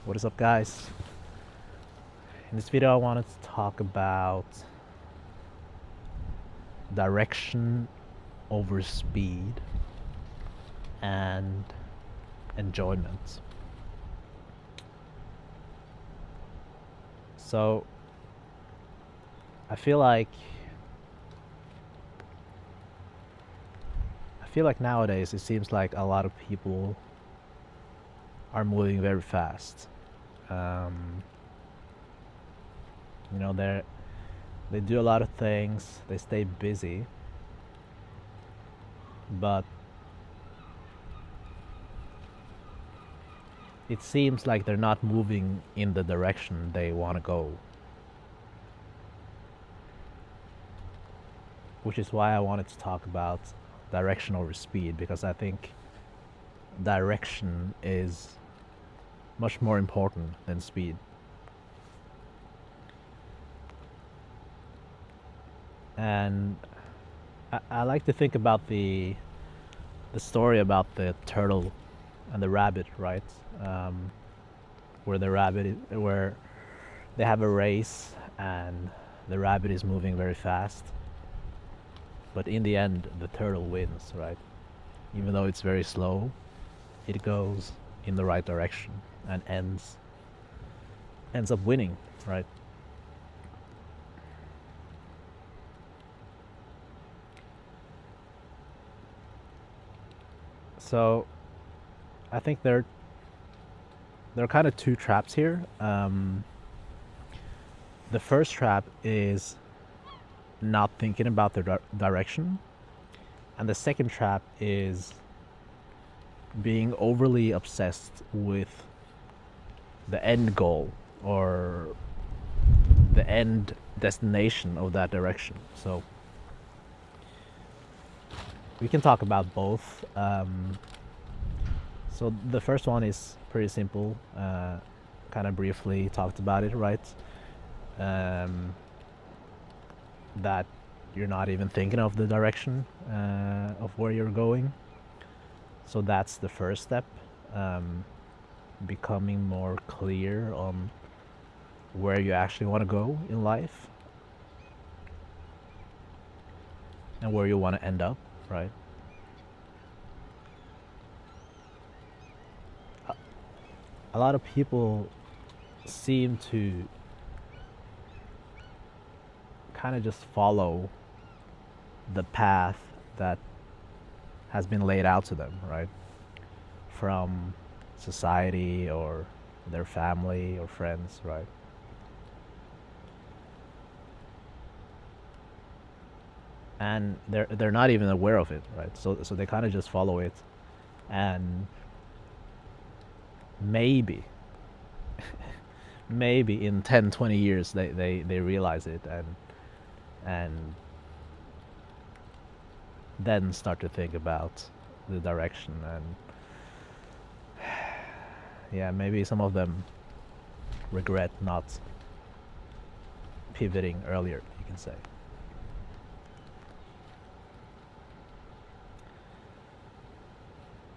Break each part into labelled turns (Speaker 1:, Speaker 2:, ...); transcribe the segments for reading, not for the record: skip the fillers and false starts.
Speaker 1: What is up, guys? In this video I wanted to talk about direction over speed and enjoyment. So I feel like nowadays it seems like a lot of people are moving very fast. Um, they do a lot of things, they stay busy, but it seems like they're not moving in the direction they want to go. Which is why I wanted to talk about direction over speed, because I think direction is much more important than speed. And I like to think about the story about the turtle and the rabbit, right? Where where they have a race and the rabbit is moving very fast, but in the end the turtle wins, right? Even though it's very slow, it goes in the right direction and ends up winning, right? So I think there are kind of two traps here. The first trap is not thinking about the direction, and the second trap is being overly obsessed with the end goal or the end destination of that direction. So we can talk about both. So the first one is pretty simple. Kind of briefly talked about it, right? That you're not even thinking of the direction of where you're going. So that's the first step. Becoming more clear on where you actually want to go in life and where you want to end up, right? A lot of people seem to kind of just follow the path that has been laid out to them, right? From society or their family or friends, right? And they're not even aware of it, right? So they kind of just follow it, and maybe maybe in 10, 20 years they realize it and then start to think about the direction. And yeah, maybe some of them regret not pivoting earlier, you can say.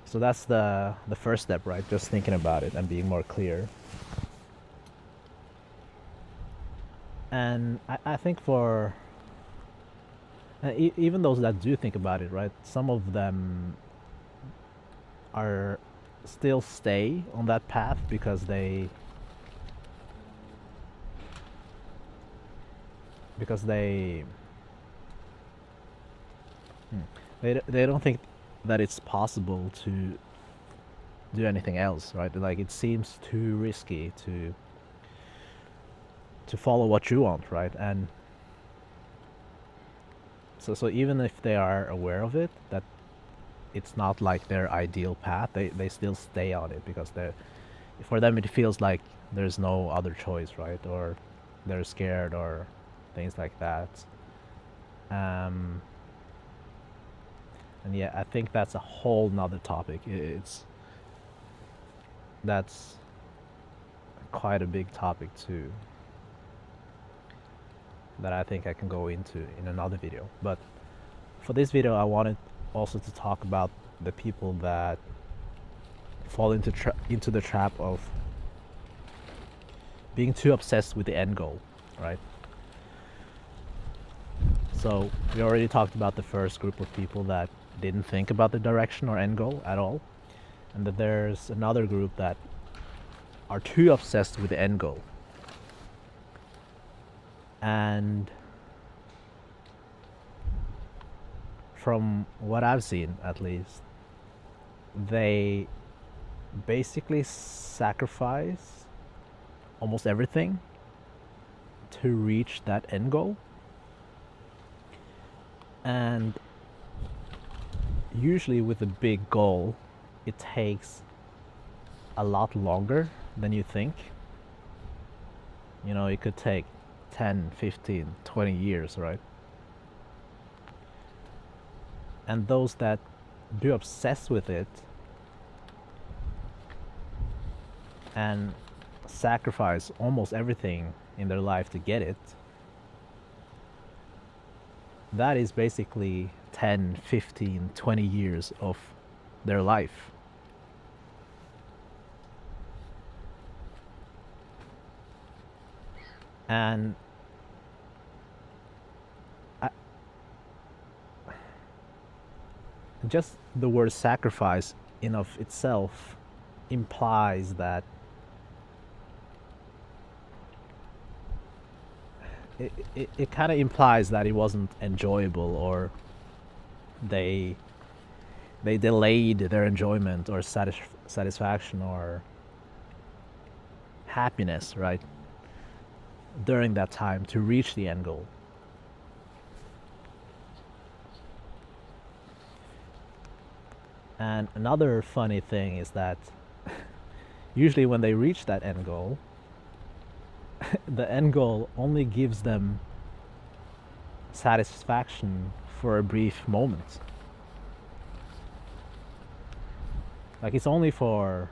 Speaker 1: So that's the first step, right? Just thinking about it and being more clear. And I think for even those that do think about it, right? Some of them are still stay on that path because because they don't think that it's possible to do anything else, right? Like it seems too risky to follow what you want, right? And so even if they are aware of it, that it's not like their ideal path, they still stay on it because for them it feels like there's no other choice, right? Or they're scared or things like that. And yeah, I think that's a whole nother topic. That's quite a big topic too, that I think I can go into in another video. But for this video, I wanted also to talk about the people that fall into the trap of being too obsessed with the end goal, right? So we already talked about the first group of people that didn't think about the direction or end goal at all, and that there's another group that are too obsessed with the end goal. And from what I've seen, at least, they basically sacrifice almost everything to reach that end goal. And usually with a big goal, it takes a lot longer than you think. You know, it could take 10, 15, 20 years, right? And those that do obsess with it and sacrifice almost everything in their life to get it, that is basically 10, 15, 20 years of their life. And just the word sacrifice in of itself implies that it kind of implies that it wasn't enjoyable, or they delayed their enjoyment or satisfaction or happiness, right, during that time to reach the end goal. And another funny thing is that usually when they reach that end goal, the end goal only gives them satisfaction for a brief moment. Like it's only for,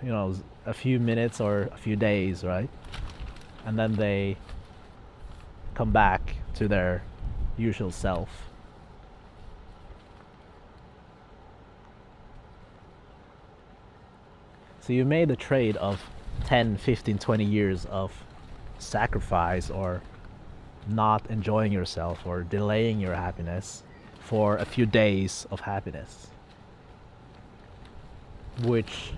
Speaker 1: you know, a few minutes or a few days, right? And then they come back to their usual self. So you made the trade of 10, 15, 20 years of sacrifice or not enjoying yourself or delaying your happiness for a few days of happiness. Which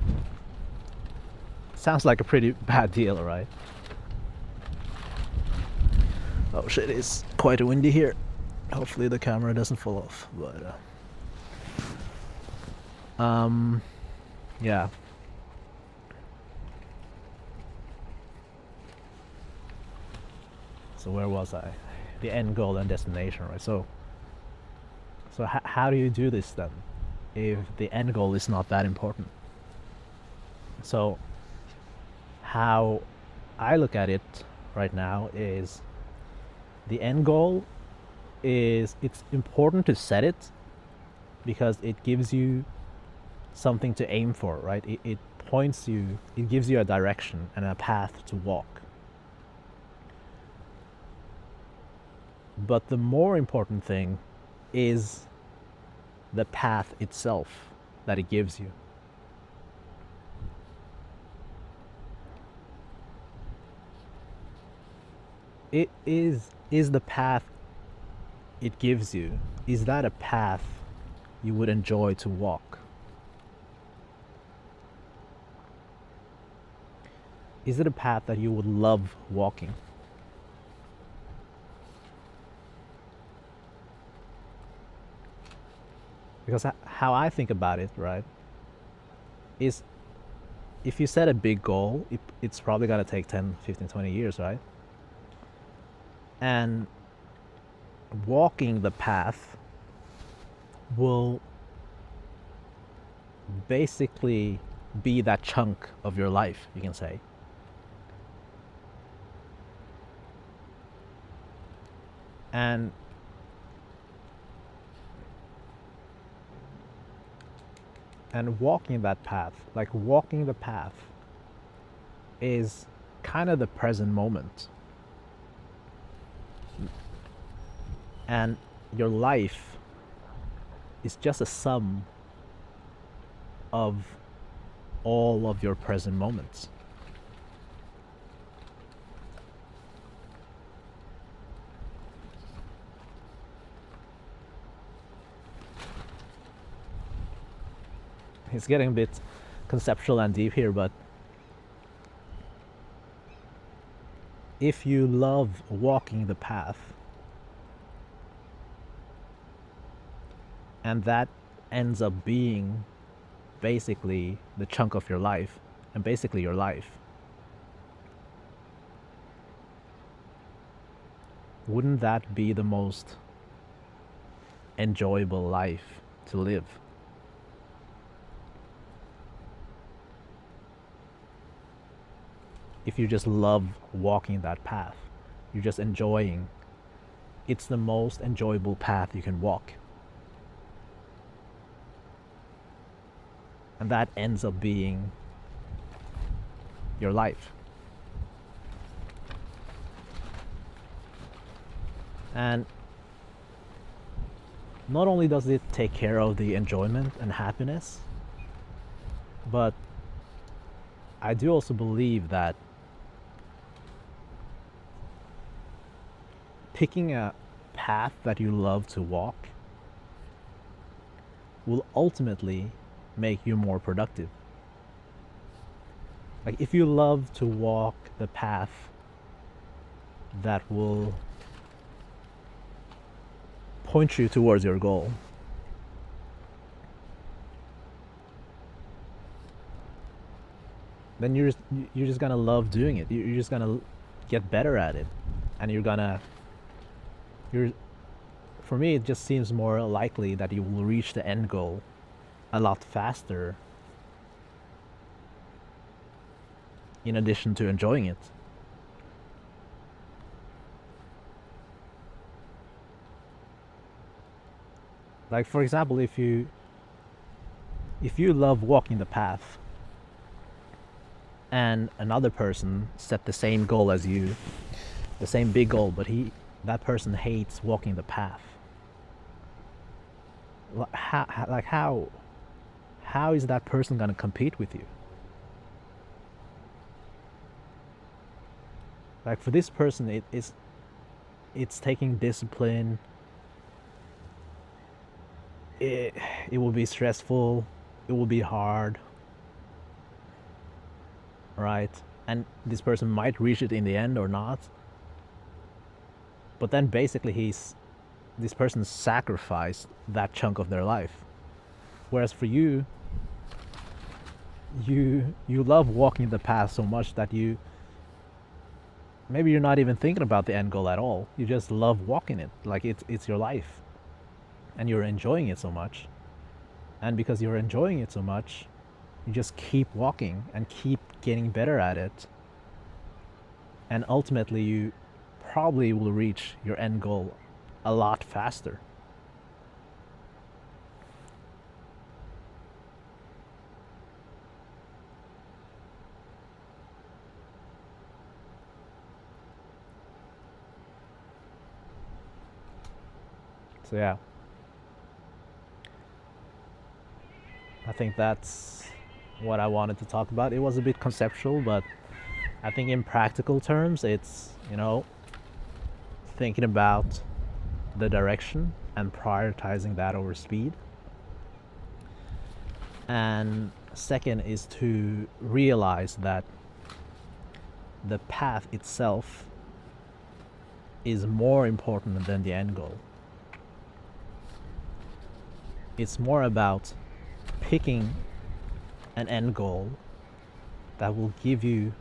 Speaker 1: sounds like a pretty bad deal, right? Oh shit, it's quite windy here. Hopefully the camera doesn't fall off, but yeah. So where was I? The end goal and destination, right? So how do you do this then, if the end goal is not that important? So how I look at it right now is the end goal is, it's important to set it because it gives you something to aim for, right? It points you, it gives you a direction and a path to walk. But the more important thing is the path itself that it gives you. It is the path it gives you, is that a path you would enjoy to walk? Is it a path that you would love walking? Because how I think about it, right, is if you set a big goal, it's probably going to take 10, 15, 20 years, right? And walking the path will basically be that chunk of your life, you can say. And walking that path, like walking the path, is kind of the present moment. And your life is just a sum of all of your present moments. it's getting a bit conceptual and deep here, but if you love walking the path and that ends up being basically the chunk of your life and basically your life, wouldn't that be the most enjoyable life to live? If you just love walking that path, you're just enjoying, it's the most enjoyable path you can walk. And that ends up being your life. And not only does it take care of the enjoyment and happiness, but I do also believe that picking a path that you love to walk will ultimately make you more productive. Like if you love to walk the path that will point you towards your goal, then you're just gonna love doing it. You're just gonna get better at it, and for me it just seems more likely that you will reach the end goal a lot faster, in addition to enjoying it. Like for example, if you love walking the path and another person set the same goal as you, the same big goal, but that person hates walking the path, how is that person going to compete with you? Like for this person, it's taking discipline. It will be stressful. It will be hard, right? And this person might reach it in the end or not. But then basically this person sacrificed that chunk of their life. Whereas for you love walking the path so much that maybe you're not even thinking about the end goal at all. You just love walking it, like it's your life, and you're enjoying it so much. And because you're enjoying it so much, you just keep walking and keep getting better at it, and ultimately you probably will reach your end goal a lot faster. So yeah, I think that's what I wanted to talk about. It was a bit conceptual, but I think in practical terms, it's, thinking about the direction and prioritizing that over speed. And second is to realize that the path itself is more important than the end goal. It's more about picking an end goal that will give you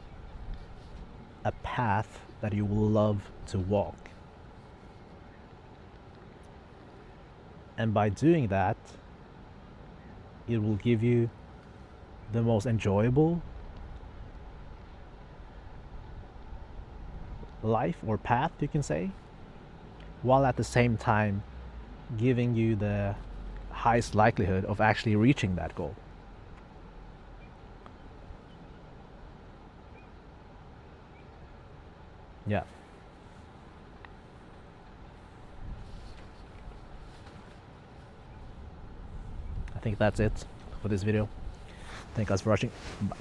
Speaker 1: a path that you will love to walk. And by doing that, it will give you the most enjoyable life or path, you can say, while at the same time giving you the highest likelihood of actually reaching that goal. Yeah. I think that's it for this video. Thank you guys for watching. Bye.